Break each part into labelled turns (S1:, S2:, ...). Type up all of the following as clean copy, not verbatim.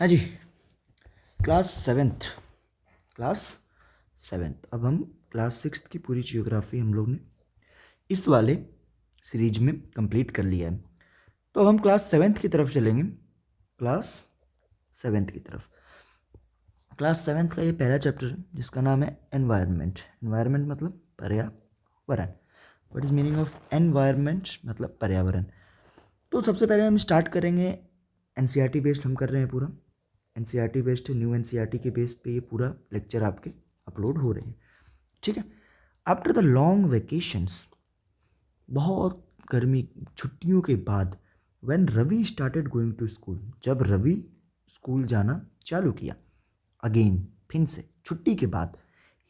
S1: हाँ जी, class seventh. अब हम क्लास सिक्स्थ की पूरी जियोग्राफी हम लोग ने इस वाले सीरीज में कंप्लीट कर लिया है। तो हम क्लास सेवेंथ की तरफ चलेंगे। क्लास सेवेंथ की तरफ, क्लास सेवेंथ का ये पहला चैप्टर है जिसका नाम है एनवायरनमेंट। एनवायरनमेंट मतलब पर्यावरण। What is meaning of environment मतलब पर्यावरण। तो सबसे पहले हम स्टार्ट करेंगे, एनसीईआरटी बेस्ड हम कर रहे हैं पूरा। एनसीईआरटी बेस्ड न्यू एनसीईआरटी के बेस पे ये पूरा लेक्चर आपके अपलोड हो रहे हैं, ठीक है। आफ्टर द लॉन्ग वेकेशंस, बहुत गर्मी छुट्टियों के बाद, when Ravi started going to school, जब रवि स्कूल जाना चालू किया, अगेन फिर से छुट्टी के बाद,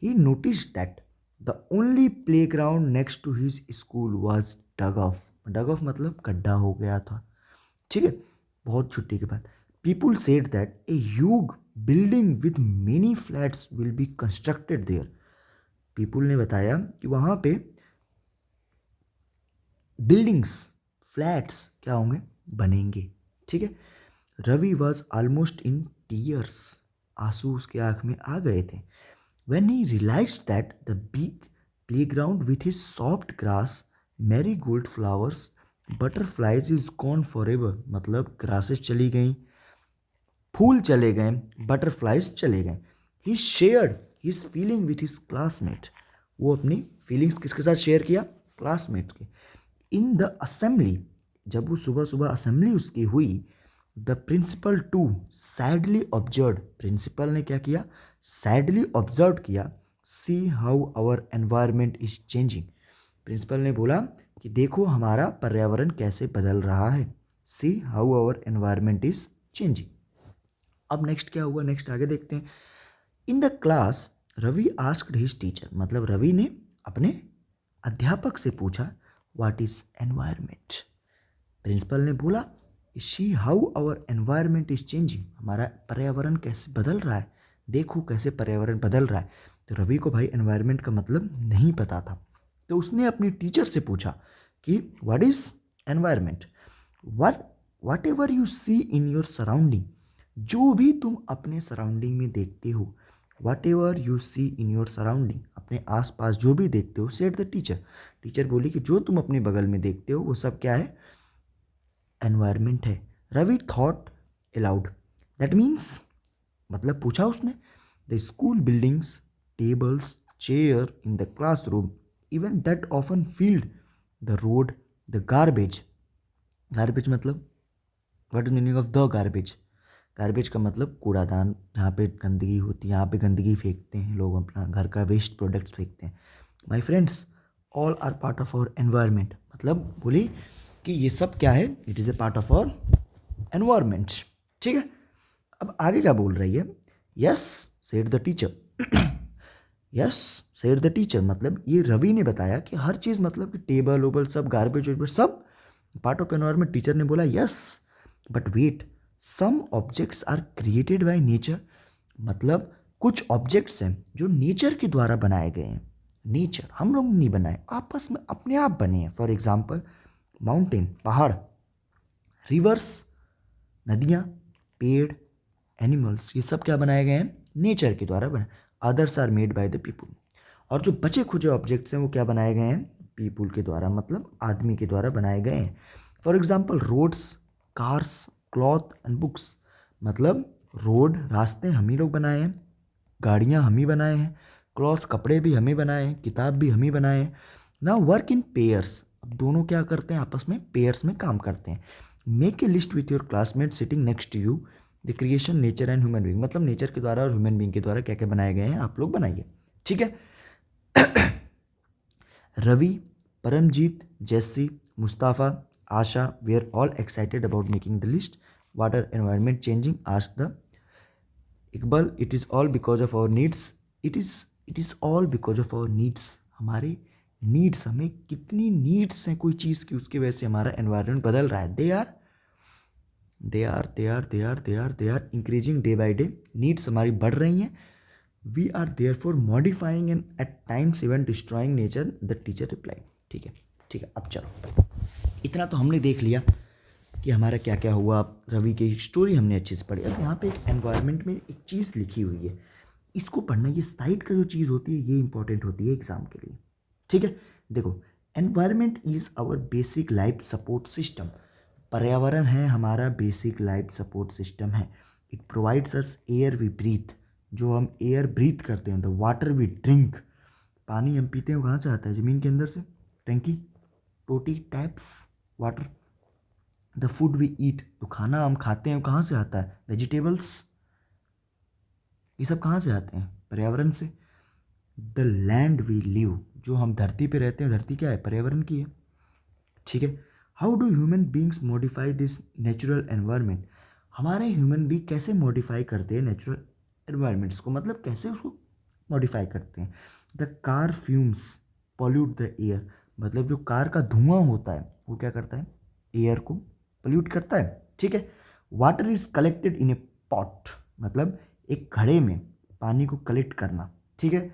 S1: he notice that the only playground next to his school was dug off. Dug off मतलब गड्ढा हो गया था, ठीक है, बहुत छुट्टी के बाद। People said that a huge building with many flats will be constructed there. People ने बताया कि वहाँ पे बिल्डिंग्स, फ्लैट्स क्या होंगे, बनेंगे, ठीक है। Ravi was almost in tears, आंसू उसके आंख में आ गए थे। When he realized that the big playground with his soft grass, marigold flowers, butterflies is gone forever, मतलब ग्रासेस चली गई, फूल चले गए, बटरफ्लाइज चले गए। He shared his feeling with his classmate, वो अपनी फीलिंग्स किसके साथ शेयर किया, क्लासमेट के। इन द असेंबली, जब वो सुबह सुबह असेंबली उसकी हुई, the principal to sadly observe, principal ने क्या किया, सैडली ऑब्जर्व किया, see how our environment is changing. Principal ने बोला कि देखो हमारा पर्यावरण कैसे बदल रहा है, see how our environment is changing. अब नेक्स्ट क्या हुआ, नेक्स्ट आगे देखते हैं। In the class Ravi asked his teacher, मतलब रवि ने अपने अध्यापक से पूछा, व्हाट इज एनवायरमेंट। प्रिंसिपल ने बोला, see how our environment is changing, हमारा पर्यावरण कैसे बदल रहा है, देखो कैसे पर्यावरण बदल रहा है। तो रवि को भाई एनवायरमेंट का मतलब नहीं पता था, तो उसने अपने टीचर से पूछा कि what is environment. Whatever you see in your surrounding, जो भी तुम अपने सराउंडिंग में देखते हो, whatever you see in your surrounding, अपने आसपास जो भी देखते हो, सेड द टीचर। टीचर बोली कि जो तुम अपने बगल में देखते हो वो सब क्या है, एनवायरमेंट है। Ravi thought aloud, that means, मतलब पूछा उसने, the school buildings, tables, chair in the classroom, even that open field, the road, the garbage. Garbage मतलब what is meaning of the garbage. Garbage का मतलब कूड़ादान, जहाँ पे गंदगी होती है, यहाँ पे गंदगी फेंकते हैं लोग, अपना घर का वेस्ट प्रोडक्ट फेंकते हैं। My friends, all are part of our environment, मतलब बोली कि ये सब क्या है, it is a part of our environment, ठीक है। अब आगे क्या बोल रही है, yes said the teacher. Yes said the teacher मतलब ये रवि ने बताया कि हर चीज़, मतलब कि टेबल ओबल सब, गार्बेज वेबल सब पार्ट ऑफ एनवायरनमेंट। टीचर ने बोला yes, but wait, some objects are created by nature, मतलब कुछ ऑब्जेक्ट्स हैं जो नेचर के द्वारा बनाए गए हैं। नेचर हम लोग नहीं बनाए, आपस में अपने आप बने हैं। फॉर एग्जाम्पल माउंटेन, पहाड़, रिवर्स, नदियाँ, पेड़, एनिमल्स, ये सब क्या बनाए गए हैं, नेचर के द्वारा बने। Others are made by the people, और जो बचे खुचे ऑब्जेक्ट्स हैं वो क्या बनाए गए हैं, पीपुल के द्वारा, मतलब आदमी के द्वारा बनाए गए हैं। For example roads, cars, cloth and books, मतलब रोड, रास्ते हम ही लोग बनाए हैं, गाड़ियाँ हम ही बनाए हैं, क्लॉथ्स, कपड़े भी हम ही बनाए हैं, किताब भी हम ही बनाए हैं। ना वर्क इन पेयर्स, अब दोनों क्या करते हैं, आपस में पेयर्स में काम करते हैं। Make a list with your classmate sitting next to you, the creation, nature and human being, मतलब नेचर के द्वारा और ह्यूमन बींग के द्वारा क्या क्या बनाए गए हैं, आप लोग बनाइए, ठीक है। Ravi, Paramjit, Jessie, Mustafa, Asha were all excited about making the list. What are environment changing, asked the Iqbal. It is all because of our needs, it is all because of our needs, हमारे नीड्स, हमें कितनी नीड्स हैं कोई चीज़ की, उसकी वजह से हमारा एनवायरनमेंट बदल रहा है। They are increasing day by day, needs हमारी बढ़ रही हैं। We are therefore modifying and at times even destroying nature, the teacher reply. ठीक है, अब चलो, इतना तो हमने देख लिया कि हमारा क्या क्या हुआ, रवि की स्टोरी हमने अच्छे से पढ़ी। अब यहाँ पे एक एनवायरनमेंट में एक चीज़ लिखी हुई है, इसको पढ़ना, ये साइड का जो चीज़ होती है ये इंपॉर्टेंट होती है एग्जाम के लिए, ठीक है। देखो, environment is our basic life support system. पर्यावरण है हमारा बेसिक लाइफ सपोर्ट सिस्टम है। It provides us air we breathe, जो हम एयर ब्रीथ करते हैं, द वाटर वी ड्रिंक, पानी हम पीते हैं वो कहाँ से आता है, ज़मीन के अंदर से, टंकी, टोटी, taps, water. The food we eat, तो खाना हम खाते हैं वो कहाँ से आता है, वेजिटेबल्स, ये सब कहाँ से आते हैं, पर्यावरण से। द लैंड वी लिव, जो हम धरती पे रहते हैं, धरती क्या है, पर्यावरण की है, ठीक है। How do human beings modify this natural environment, हमारे ह्यूमन बींग कैसे मॉडिफाई करते हैं नेचुरल एनवायरनमेंट्स को, मतलब कैसे उसको मॉडिफाई करते हैं। The car fumes pollute the air, मतलब जो कार का धुआं होता है वो क्या करता है, एयर को पोल्यूट करता है, ठीक है। Water is collected in a pot, मतलब एक घड़े में पानी को कलेक्ट करना, ठीक है।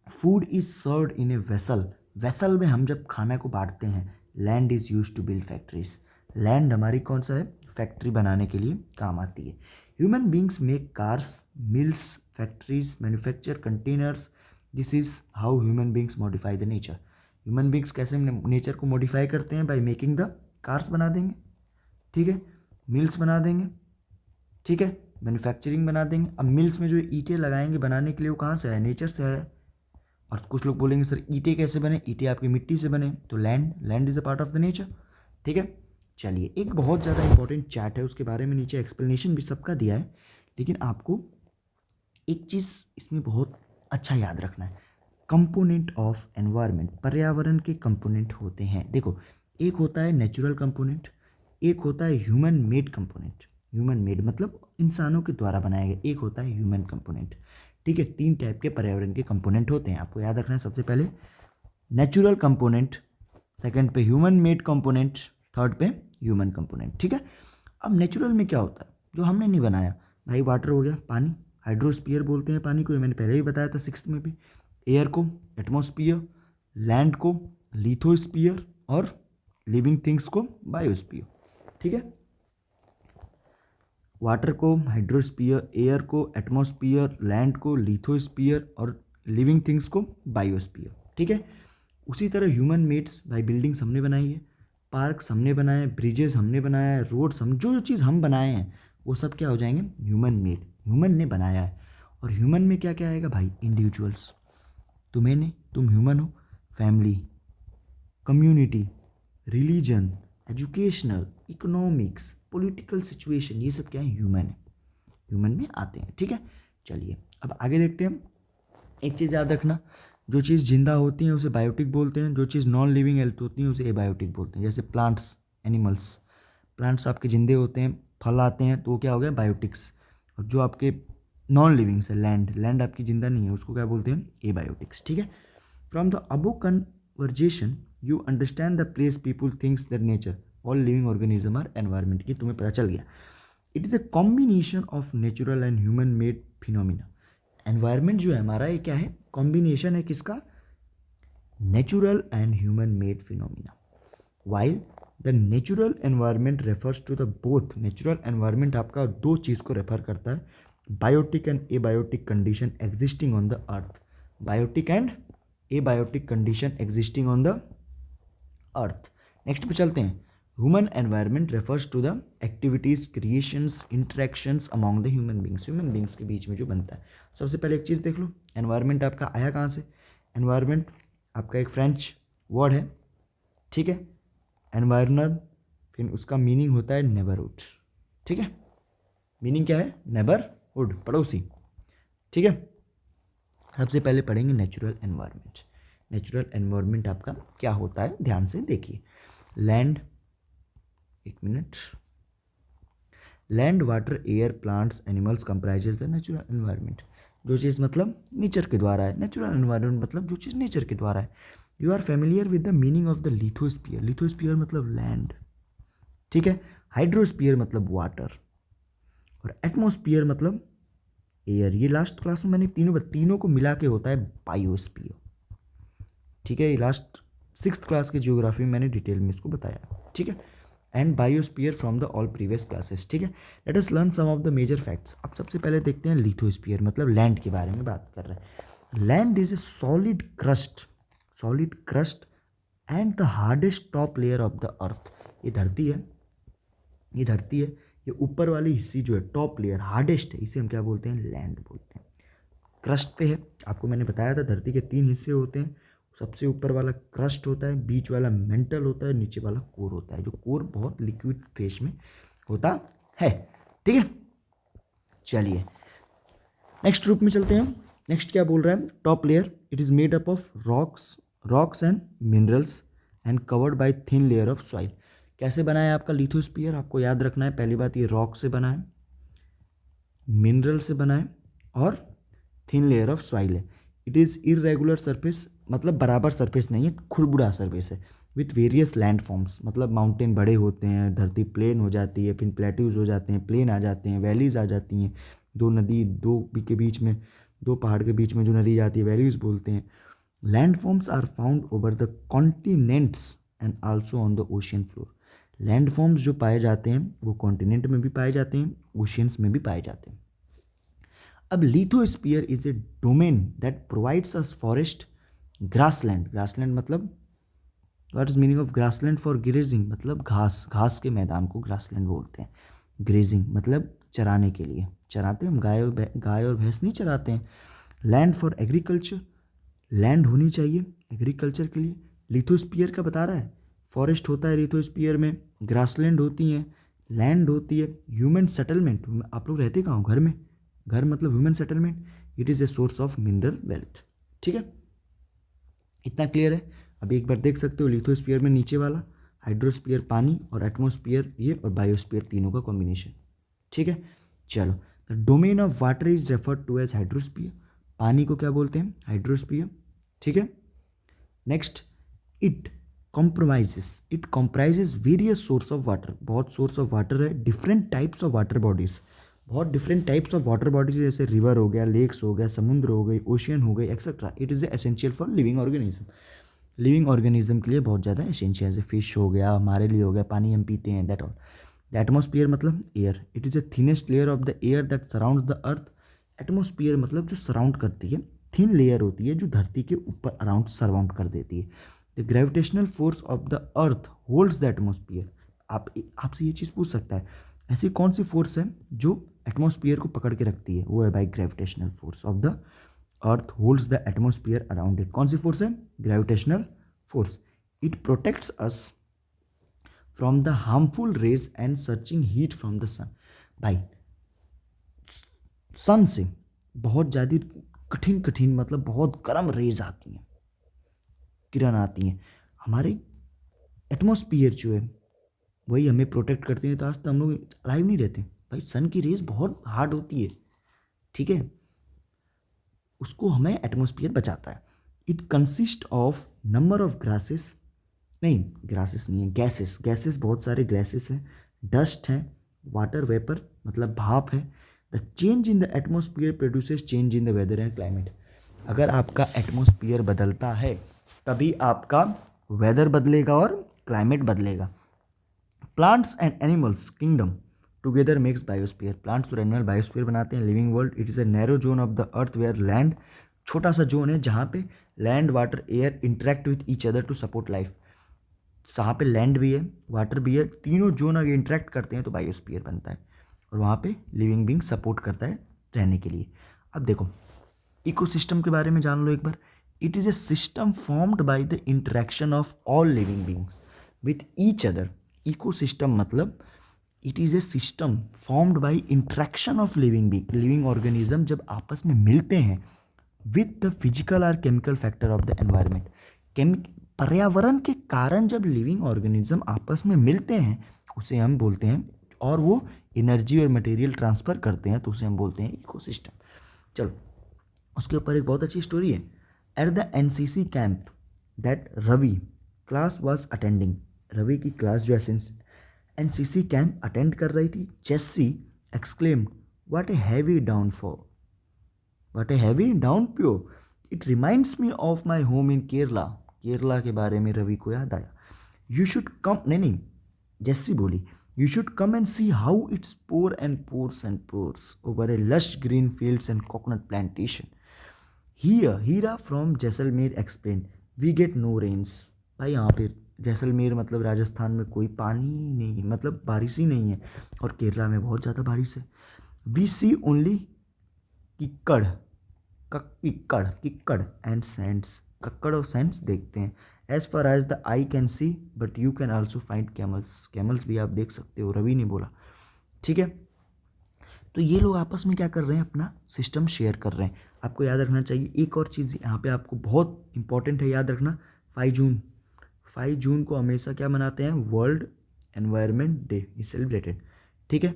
S1: Food is served in a vessel, vessel में हम जब खाना को बांटते हैं। Land is use to build factories, land हमारी कौन सा है, फैक्ट्री बनाने के लिए काम आती है। Human beings make cars, mills, factories, manufacture containers, this is how human beings modify the nature. Human beings कैसे नेचर को मॉडिफाई करते हैं, बाई मेकिंग द कार्स बना देंगे, ठीक है, मिल्स बना देंगे, ठीक है, मैन्युफैक्चरिंग बना देंगे। अब मिल्स में जो ईंटें लगाएंगे बनाने के लिए वो कहाँ से आए, नेचर से आया। और कुछ लोग बोलेंगे सर ईंटें कैसे बने, ईंटें आपकी मिट्टी से बने, तो land is a part of the nature, ठीक है। चलिए, एक बहुत ज़्यादा इंपॉर्टेंट चैट है, उसके बारे में नीचे एक्सप्लेनेशन भी सबका दिया है, लेकिन आपको एक चीज़ इसमें बहुत अच्छा याद रखना है। कंपोनेंट ऑफ एनवायरनमेंट, पर्यावरण के कंपोनेंट होते हैं। देखो, एक होता है नेचुरल कंपोनेंट, एक होता है human made component, human made मतलब इंसानों के द्वारा बनाया गया, एक होता है ह्यूमन कंपोनेंट, ठीक है। तीन टाइप के पर्यावरण के कंपोनेंट होते हैं, आपको याद रखना है। सबसे पहले नेचुरल कंपोनेंट, सेकंड पे ह्यूमन मेड कंपोनेंट, थर्ड पे ह्यूमन कंपोनेंट, ठीक है। अब नेचुरल में क्या होता है, जो हमने नहीं बनाया, भाई वाटर हो गया, पानी, हाइड्रोस्फीयर बोलते हैं पानी को, ये मैंने पहले ही बताया था 6th में भी। एयर को एटमॉस्फियर, लैंड को लिथोस्फीयर, और लिविंग थिंग्स को बायोस्फीयर, ठीक है। वाटर को हाइड्रोस्फीयर, एयर को एटमॉस्फियर, लैंड को लिथोस्फीयर, और लिविंग थिंग्स को बायोस्फीयर, ठीक है। उसी तरह ह्यूमन मेड्स, भाई बिल्डिंग्स हमने बनाई है, पार्क्स हमने बनाए हैं, ब्रिजेस हमने बनाया है, रोड्स हम, जो जो चीज़ हम बनाए हैं वो सब क्या हो जाएंगे, ह्यूमन मेड, ह्यूमन ने बनाया है। और ह्यूमन में क्या क्या आएगा भाई, इंडिविजुअल्स, तुम्हें ने, तुम ह्यूमन हो, family, community, religion, educational, economics, political situation, ये सब क्या है, ह्यूमन है, ह्यूमन में आते हैं, ठीक है। चलिए अब आगे देखते हैं। एक चीज़ याद रखना, जो चीज़ जिंदा होती हैं उसे बायोटिक बोलते हैं, जो चीज़ नॉन लिविंग हेल्थ होती हैं उसे एबायोटिक बोलते हैं। जैसे प्लांट्स, एनिमल्स, प्लांट्स आपके जिंदे होते हैं, फल आते हैं, तो वो क्या हो गया, बायोटिक्स। और जो आपके नॉन लिविंग्स है, लैंड आपकी जिंदा नहीं है, उसको क्या बोलते हैं, एबायोटिक्स, ठीक है। From the above conversation you understand the place people thinks that nature all living organism are environment, की तुम्हें पता चल गया। It is a combination of natural and human made phenomena. Environment जो है हमारा, ये क्या है, कॉम्बिनेशन है किसका, natural and human made phenomena. While the natural environment refers to the both, natural environment आपका दो चीज़ को रेफर करता है, biotic and abiotic condition existing on the earth, biotic and abiotic condition existing on the earth. Next पे चलते हैं। Human environment refers to the activities, creations, interactions among the human beings, human beings के बीच में जो बनता है। सबसे पहले एक चीज़ देख लो, एनवायरनमेंट आपका आया कहाँ से, एनवायरनमेंट आपका एक फ्रेंच वर्ड है, ठीक है, एनवायरनर, फिर उसका मीनिंग होता है नेबरहुड, ठीक है, मीनिंग क्या है, नेबरहुड, पड़ोसी, ठीक है। सबसे पहले पढ़ेंगे नेचुरल एनवायरनमेंट। नेचुरल एनवायरनमेंट आपका क्या होता है, ध्यान से देखिए। लैंड, एक minute, land, water, air, plants, animals comprises the natural environment. जो चीज़ मतलब नेचर के द्वारा है, नेचुरल एनवायरनमेंट मतलब जो चीज़ नेचर के द्वारा है। You are familiar with the meaning of the lithosphere, lithosphere मतलब लैंड, ठीक है। हाइड्रोस्फीयर मतलब वाटर, और एटमॉस्फीयर मतलब एयर। ये लास्ट क्लास में मैंने तीनों को मिला के होता है बायोस्फीयर, ठीक है। ये लास्ट 6th क्लास की जियोग्राफी में मैंने डिटेल में इसको बताया, ठीक है। And biosphere from the all previous classes. ठीक है, let us learn some of the major facts. अब सबसे पहले देखते हैं लिथोस्फीयर मतलब लैंड के बारे में बात कर रहे हैं। Land is a solid crust and the hardest top layer of the अर्थ। ये धरती है, ये ऊपर वाली हिस्सी जो है टॉप लेयर हार्डेस्ट है, इसे हम क्या बोलते हैं, लैंड बोलते हैं। क्रस्ट पे है, आपको मैंने बताया था धरती के 3 हिस्से होते हैं। सबसे ऊपर वाला क्रस्ट होता है, बीच वाला मेंटल होता है, नीचे वाला कोर होता है। जो कोर बहुत लिक्विड फेस में होता है। ठीक है, चलिए नेक्स्ट ग्रुप में चलते हैं। नेक्स्ट क्या बोल रहा है, top layer it is made up of rocks and minerals and covered by thin layer of soil. कैसे बना है आपका लिथोस्फीयर, आपको याद रखना है। पहली बात, ये रॉक से बना है, मिनरल से बना है और थिन लेयर ऑफ सॉइल है। इट इज़ इरेगुलर सरफेस, मतलब बराबर सरफेस नहीं है, खुरबुड़ा सरफेस है। विथ वेरियस लैंड फॉर्म्स, मतलब माउंटेन बड़े होते हैं, धरती प्लेन हो जाती है, फिर प्लेट्यूज हो जाते हैं, प्लेन आ जाते हैं, वैलीज आ जाती हैं। दो पहाड़ के बीच में जो नदी जाती है वैलीज बोलते हैं। Land forms are found over the continents and also on the ocean floor. Land forms जो पाए जाते हैं वो कॉन्टिनेंट में भी पाए जाते हैं, ओशियंस में भी पाए जाते हैं। अब lithosphere is a domain that provides us forest, grassland मतलब what is meaning of grassland, for grazing मतलब घास के मैदान को ग्रासलैंड बोलते हैं। ग्रेजिंग मतलब चराने के लिए, चराते हैं हम, गाय और भैंस नहीं चराते हैं। लैंड फॉर एग्रीकल्चर, लैंड होनी चाहिए एग्रीकल्चर के लिए। लिथोस्फीयर का बता रहा है, फॉरेस्ट होता है लिथोस्फीयर में, ग्रासलैंड होती हैं, लैंड होती है। ह्यूमन सेटलमेंट, आप लोग रहते कहाँ हो, घर में, घर मतलब human settlement. It is a source of mineral wealth. ठीक है, इतना क्लियर है। अभी एक बार देख सकते हो, लिथोस्फीयर में नीचे वाला हाइड्रोस्फीयर पानी और एटमॉस्फेयर ये और बायोस्फीयर तीनों का कॉम्बिनेशन। ठीक है, चलो the domain of water is referred to as hydrosphere. पानी को क्या बोलते हैं, हाइड्रोस्फीयर। ठीक है, next it comprises various source of water. बहुत सोर्स ऑफ वाटर है, different types of water bodies, बहुत different types of water bodies, जैसे रिवर हो गया, लेक्स हो गया, समुद्र हो गई, ओशियन हो गई, etcetera. It is essential for living organism. Living organism के लिए बहुत ज़्यादा एसेंशियल, जैसे फिश हो गया, हमारे लिए हो गया, पानी हम पीते हैं, दैट ऑल। द एटमॉस्फेयर मतलब air, it is the thinnest layer of the air that surrounds the earth. Atmosphere मतलब जो सराउंड करती है, थिन लेयर होती है जो धरती के ऊपर अराउंड सराउंड कर देती है। The gravitational force of the earth holds the atmosphere. आपसे ये चीज़ पूछ सकता है, ऐसी कौन सी फोर्स है जो एटमॉस्फेयर को पकड़ के रखती है, वो है by gravitational force of the earth holds the atmosphere around it. कौन सी फोर्स है, gravitational force. It protects us from the harmful rays and scorching heat from the sun. भाई सन से बहुत ज़्यादा कठिन मतलब बहुत गर्म रेज आती हैं, किरण आती हैं, हमारे एटमॉस्फेयर जो है वही हमें प्रोटेक्ट करती है। तो आज तक हम लोग लाइव नहीं रहते भाई, सन की रेज बहुत हार्ड होती है। ठीक है, उसको हमें एटमॉस्फेयर बचाता है। It consist of number of grasses नहीं है, गैसेस बहुत सारे गैसेस हैं, डस्ट हैं, वाटर वेपर मतलब भाप है। The change in the atmosphere produces change in the weather and climate. अगर आपका एटमॉस्फेयर बदलता है तभी आपका वेदर बदलेगा और क्लाइमेट बदलेगा। Plants and animals kingdom together makes biosphere. Plants और एनिमल बायोस्फीयर बनाते हैं, living world. It is a narrow zone of the earth where land, छोटा सा जोन है जहाँ पे land water air interact with each other to support life. जहाँ पे लैंड भी है, वाटर भी है, तीनों जोन अगर इंटरेक्ट करते हैं तो बायोस्फीयर बनता है और वहाँ पे लिविंग बींग सपोर्ट करता है रहने के लिए। अब देखो इकोसिस्टम के बारे में जान लो एक बार। It is a system formed by the interaction of all living beings with each other. Ecosystem मतलब it is a system formed by interaction of living being, living organism जब आपस में मिलते हैं विथ द फिजिकल और chemical factor of the environment. पर्यावरण के कारण जब लिविंग ऑर्गेनिज्म आपस में मिलते हैं उसे हम बोलते हैं, और वो एनर्जी और मटेरियल ट्रांसफ़र करते हैं तो उसे हम बोलते हैं इकोसिस्टम। चलो उसके ऊपर एक बहुत अच्छी स्टोरी है। At the NCC camp that Ravi class was attending, Ravi की क्लास जो एनसीसी कैंप अटेंड कर रही थी, Jessie exclaimed what a heavy downfall, what a heavy downpour, it reminds me of my home in Kerala. Kerala के बारे में रवि को याद आया। यू शुड कम, नहीं जैसी बोली, you should come and see how it's pour and pours over a lush green fields and coconut plantation. Heera from Jaisalmer explain, we get no rains. भाई यहाँ पे जैसलमेर मतलब राजस्थान में कोई पानी ही नहीं है, मतलब बारिश ही नहीं है, और केरला में बहुत ज़्यादा बारिश है। वी सी ओनली किक्कड़ किक्कड़ एंड सैंड्स, कक्कड़ और सैंड्स देखते हैं। As far as the eye can see but you can also find camels भी आप देख सकते हो, रवि ने बोला। ठीक है, तो ये लोग आपस में क्या कर रहे हैं, अपना सिस्टम शेयर कर रहे हैं। आपको याद रखना चाहिए एक और चीज़ यहाँ पे आपको बहुत इंपॉर्टेंट है, याद रखना 5 जून को हमेशा क्या मनाते हैं, world environment day is celebrated. ठीक है,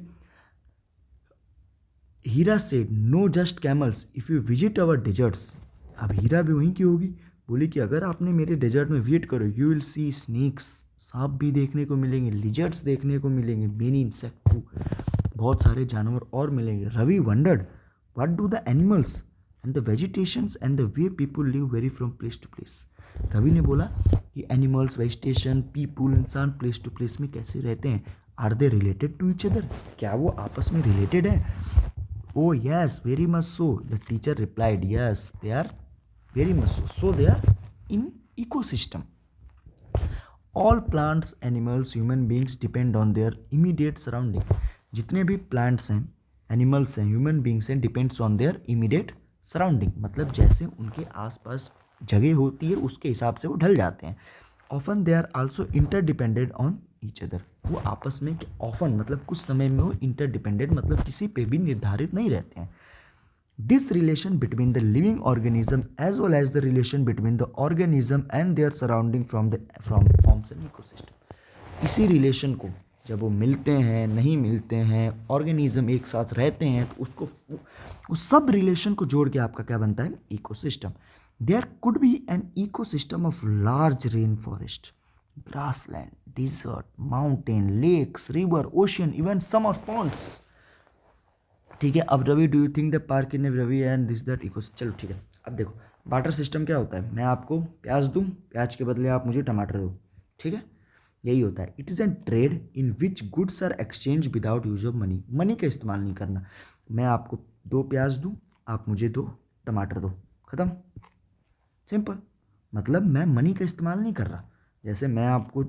S1: Heera said no just camels if you visit our deserts. अब हीरा भी वहीं की होगी, बोली कि अगर आपने मेरे डेजर्ट में विजिट करो यू विल सी स्नेक्स, सांप भी देखने को मिलेंगे, लिजर्ड्स देखने को मिलेंगे, मेनी इंसेक्ट टू, बहुत सारे जानवर और मिलेंगे। Ravi wondered what do the animals and the vegetations and the way people live vary from place to place. Ravi ने बोला कि एनिमल्स, वेजिटेशन, पीपुल, इंसान प्लेस टू प्लेस में कैसे रहते हैं, are they related to each other, क्या वो आपस में रिलेटेड है? Oh yes, very much so. The teacher replied, yes, they are very much so. So they are in ecosystem. All plants, animals, human beings depend on their immediate surrounding. जितने भी plants हैं, animals हैं, human beings हैं, depends on their immediate surrounding. मतलब जैसे उनके आसपास जगह होती है उसके हिसाब से वो ढल जाते हैं। Often they are also interdependent on each other. वो आपस में ऑफन मतलब कुछ समय में वो इंटरडिपेंडेंट मतलब किसी पे भी निर्धारित नहीं रहते हैं। This relation between the living organism as well as the relation between the organism and their surrounding from forms an ecosystem. इसी रिलेशन को जब वो मिलते हैं, नहीं मिलते हैं, ऑर्गेनिज्म एक साथ रहते हैं, तो उसको उस सब रिलेशन को जोड़ के आपका क्या बनता है, ecosystem. There could be an ecosystem of large rain forest, grassland, desert, mountain, lakes, river, ocean, even summer ponds. ठीक है, अब Ravi do you think the park in Ravi and this that eco, चलो ठीक है। अब देखो बार्टर सिस्टम क्या होता है, मैं आपको प्याज दूँ, प्याज के बदले आप मुझे टमाटर दो, ठीक है, यही होता है। It is an trade in which goods are exchange without use of money, money का इस्तेमाल नहीं करना। मैं आपको 2 प्याज दूँ, आप मुझे 2 टमाटर दो, ख़त्म, सिंपल। मतलब मैं मनी का इस्तेमाल नहीं कर रहा। जैसे मैं आपको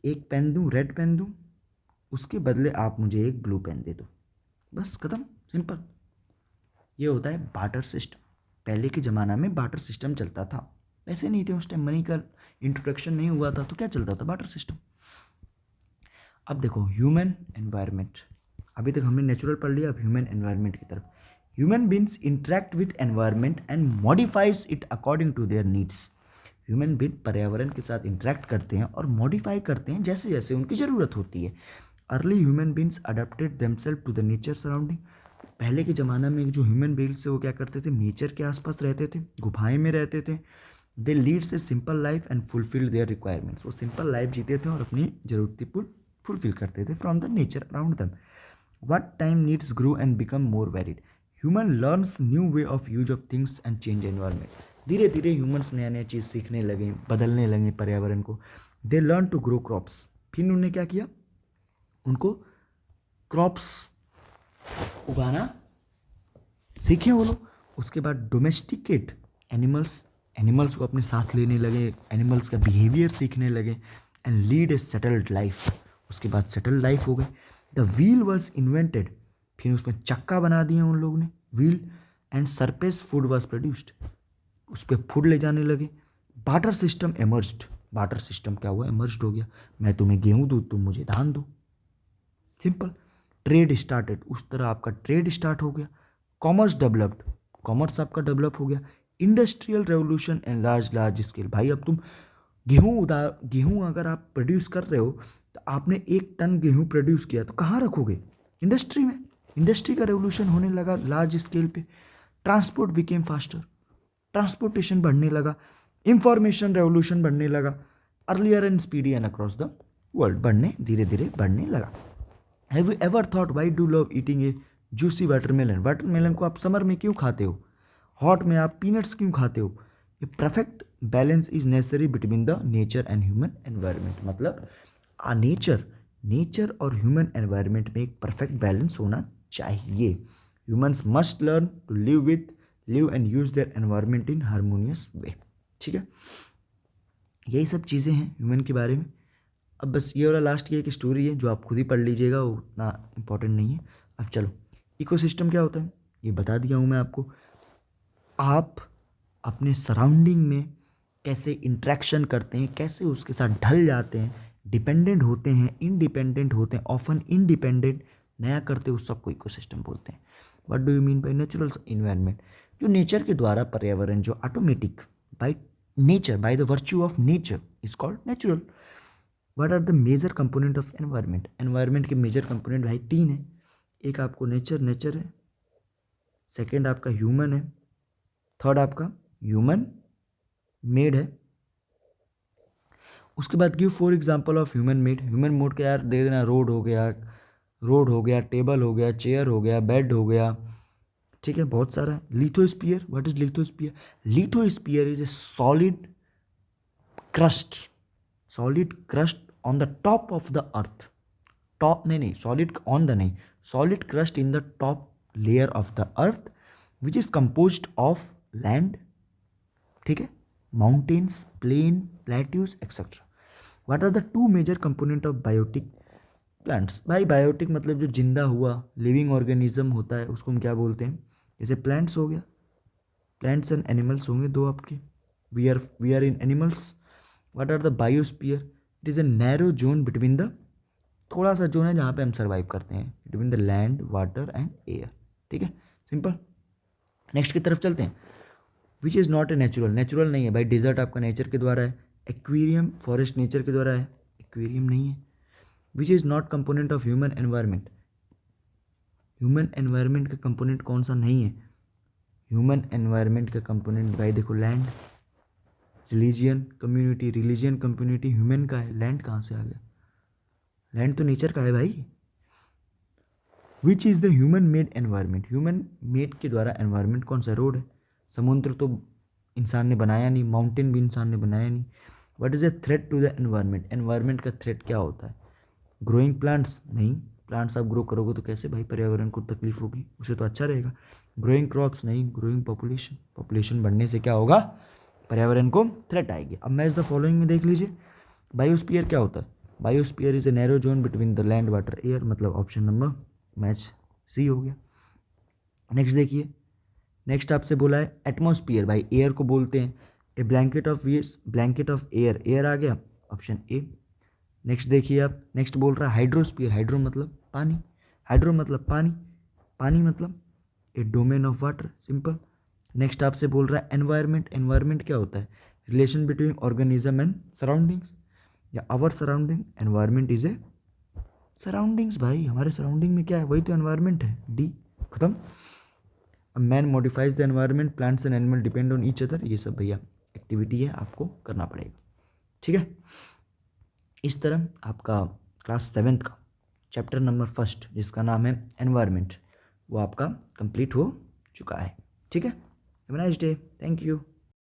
S1: एक पेन दूं, रेड पेन दूं, उसके बदले आप मुझे एक ब्लू पेन दे दो, बस ख़त्म, सिंपल। ये होता है बार्टर सिस्टम। पहले के ज़माना में बार्टर सिस्टम चलता था, पैसे नहीं थे उस टाइम, मनी का इंट्रोडक्शन नहीं हुआ था, तो क्या चलता था, बार्टर सिस्टम। अब देखो ह्यूमन एनवायरनमेंट, अभी तक हमने नेचुरल पढ़ लिया, अब ह्यूमन एनवायरनमेंट की तरफ। Human beings interact with environment and modifies it according to their needs. Human being पर्यावरण के साथ इंटरेक्ट करते हैं और मॉडिफाई करते हैं जैसे जैसे उनकी ज़रूरत होती है। Early human beings adapted themselves to the nature surrounding. पहले के ज़माने में जो ह्यूमन बींग्स है वो क्या करते थे, नेचर के आसपास रहते थे, गुफाएं में रहते थे। They leads a simple life and fulfil their requirements. वो सिंपल लाइफ जीते थे और अपनी ज़रूरतें फुलफिल करते थे from the nature around them. What time needs grow and become more varied. Human learns new way of use of things and change environment. धीरे धीरे ह्यूमन्स नया नया चीज़ सीखने लगे, बदलने लगे पर्यावरण को। They learn to grow crops. फिर उन्होंने क्या किया, उनको क्रॉप्स उगाना सीखे वो लोग। उसके बाद डोमेस्टिकेट एनिमल्स को अपने साथ लेने लगे, एनिमल्स का बिहेवियर सीखने लगे and lead A settled life. उसके बाद सेटल्ड लाइफ हो गई। The wheel was invented. फिर उसमें चक्का बना दिया उन लोगों ने, wheel, and surface food was produced. उस पर फूड ले जाने लगे। Barter system emerged. Barter system क्या हुआ, एमर्ज्ड हो गया। मैं तुम्हें गेहूँ दूँ, तुम मुझे धान दो, सिंपल। Trade started. उस तरह आपका ट्रेड स्टार्ट हो गया। Commerce developed. कॉमर्स आपका डेवलप हो गया। Industrial revolution and large scale. भाई अब तुम गेहूँ अगर आप प्रोड्यूस कर रहे हो तो आपने 1 टन गेहूँ प्रोड्यूस किया तो कहाँ रखोगे, इंडस्ट्री में। इंडस्ट्री का रेवोल्यूशन होने लगा लार्ज स्केल पे। Transport became faster. ट्रांसपोर्टेशन बढ़ने लगा। इंफॉर्मेशन रेवोल्यूशन बढ़ने लगा। Earlier and speedy and across the world धीरे धीरे बढ़ने लगा। Have you ever thought why do love eating A juicy watermelon. Watermelon को आप समर में क्यों खाते हो, हॉट में आप पीनट्स क्यों खाते हो। A perfect balance is necessary between the nature and human environment, मतलब नेचर और ह्यूमन एनवायरनमेंट में एक परफेक्ट बैलेंस होना चाहिए. Humans must learn to live and use their environment in harmonious way. ठीक है, यही सब चीज़ें हैं ह्यूमन के बारे में. अब बस ये वाला लास्ट की एक स्टोरी है जो आप खुद ही पढ़ लीजिएगा, वो उतना इम्पोर्टेंट नहीं है. अब चलो, इकोसिस्टम क्या होता है ये बता दिया हूँ मैं आपको. आप अपने सराउंडिंग में कैसे इंट्रैक्शन करते हैं, कैसे उसके साथ ढल जाते हैं, डिपेंडेंट होते हैं, इंडिपेंडेंट होते हैं, ऑफन इंडिपेंडेंट नया करते हैं, उस सबको इकोसिस्टम बोलते हैं. What do you mean by natural environment? जो नेचर के द्वारा पर्यावरण जो automatic by nature, by the virtue of nature is called natural. What are the major component of environment? Environment के मेजर कंपोनेंट भाई 3 है. एक आपको नेचर है, सेकेंड आपका ह्यूमन है, थर्ड आपका ह्यूमन मेड है. उसके बाद give 4 example of human made. Human mode का यार दे देना, रोड हो गया, टेबल हो गया, चेयर हो गया, बेड हो गया. ठीक है, बहुत सारा है. Lithosphere, what is lithosphere? Lithosphere is a solid crust on the top of the earth. Top नहीं, सॉलिड ऑन द नहीं, solid crust in the top layer of the earth which is composed of land. ठीक है, mountains, plain, plateaus etcetera. What are the 2 major component of biotic plants? भाई biotic मतलब जो जिंदा हुआ living organism होता है उसको हम क्या बोलते हैं? जैसे प्लांट्स हो गया, प्लांट्स एंड एनिमल्स होंगे 2 आपके. We are in animals. What are the biosphere? It is a narrow zone between the, थोड़ा सा जोन है जहाँ पे हम सर्वाइव करते हैं, between the land, water and air. ठीक है, सिंपल. नेक्स्ट की तरफ चलते हैं. Which is not a natural नहीं है भाई. डिजर्ट आपका नेचर के द्वारा है. एक्वेरियम, फॉरेस्ट नेचर के द्वारा है. एक्वेरियम नहीं है. Which is not component of human environment? Human environment का कंपोनेंट कौन सा नहीं है? ह्यूमन एनवायरनमेंट का कंपोनेंट भाई देखो, लैंड, रिलीजियन कम्युनिटी ह्यूमन का है. लैंड कहाँ से आ गया? लैंड तो नेचर का है भाई. Which is the human made environment? Human made के द्वारा एनवायरनमेंट कौन सा? रोड है. समुद्र तो इंसान ने बनाया नहीं, माउंटेन भी इंसान ने बनाया नहीं. What is a threat to the environment? Environment का थ्रेट क्या होता है? ग्रोइंग प्लांट्स नहीं, प्लांट्स आप ग्रो करोगे तो कैसे भाई पर्यावरण को तकलीफ होगी, उसे तो अच्छा रहेगा. ग्रोइंग क्रॉप्स नहीं, ग्रोइंग पॉपुलेशन बढ़ने से क्या होगा? पर्यावरण को थ्रेट आएगी. अब मैच द फॉलोइंग में देख लीजिए. बायोस्फीयर क्या होता है? Biosphere is a narrow zone between the land, water, air, मतलब ऑप्शन नंबर मैच सी हो गया. नेक्स्ट देखिए, नेक्स्ट आपसे बोला है एटमॉस्फियर. भाई एयर को बोलते हैं ए ब्लैंकेट ऑफ एयर. एयर आ गया, ऑप्शन ए. नेक्स्ट देखिए आप, नेक्स्ट बोल रहा है हाइड्रोस्फीयर. हाइड्रो मतलब पानी, पानी मतलब a domain of water, simple. Next आपसे बोल रहा है एनवायरनमेंट. एनवायरनमेंट क्या होता है? Relation between organism and surroundings या our surrounding. Environment is a surroundings. भाई हमारे सराउंडिंग में क्या है? वही तो एनवायरनमेंट है. डी, खत्म. Man modifies the environment, plants and animal depend on each other. ये सब भैया एक्टिविटी है, आपको करना पड़ेगा. ठीक है, इस तरह आपका क्लास 7th का चैप्टर नंबर 1 जिसका नाम है एनवायरनमेंट वो आपका कंप्लीट हो चुका है. ठीक है, have a nice day, thank you.